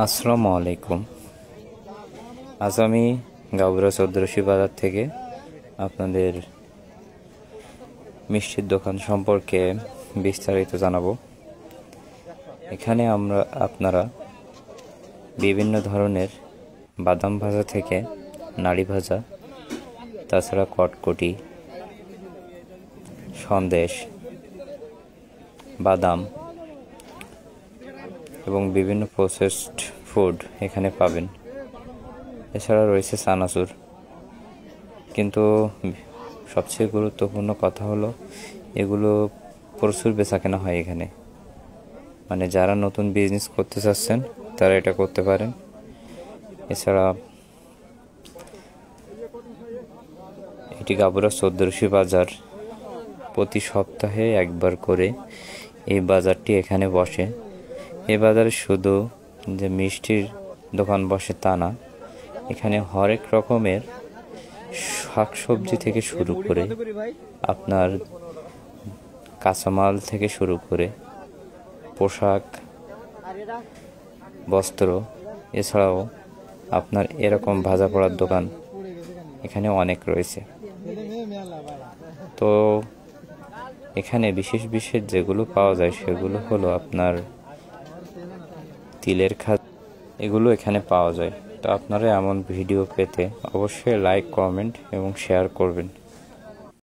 আসসালামু আলাইকুম। আজ আমি গাবুরা চৌদ্দরশি বাজার থেকে আপনাদের মিষ্টির দোকান সম্পর্কে বিস্তারিত জানাবো। এখানে আপনারা বিভিন্ন ধরনের বাদাম ভাজা থেকে নাড়ি ভাজা, তাছাড়া কটকটি, সন্দেশ, বাদাম এবং বিভিন্ন প্রসেসড ফুড এখানে পাবেন। এছাড়া রয়েছে চানাচুর। কিন্তু সবচেয়ে গুরুত্বপূর্ণ কথা হলো এগুলো প্রচুর বেচাকেনা হয় এখানে। মানে যারা নতুন বিজনেস করতে চাচ্ছেন তারা এটা করতে পারেন। এছাড়া এটি গাবুরা চৌদ্দরশি বাজার। প্রতি সপ্তাহে একবার করে এই বাজারটি এখানে বসে। এই বাজারে শুধু যে মিষ্টির দোকান বসে তা না, এখানে হরেক রকমের শাকসবজি থেকে শুরু করে আপনার কাঁচামাল থেকে শুরু করে পোশাক, বস্ত্র, এছাড়াও আপনার এরকম ভাজা পোড়ার দোকান এখানে অনেক রয়েছে। তো এখানে বিশেষ বিশেষ যেগুলো পাওয়া যায় সেগুলো হলো আপনার তিলের খাদ্য, এগুলো এখানে পাওয়া যায়। তো আপনারা এমন ভিডিও পেতে অবশ্যই লাইক, কমেন্ট এবং শেয়ার করবেন।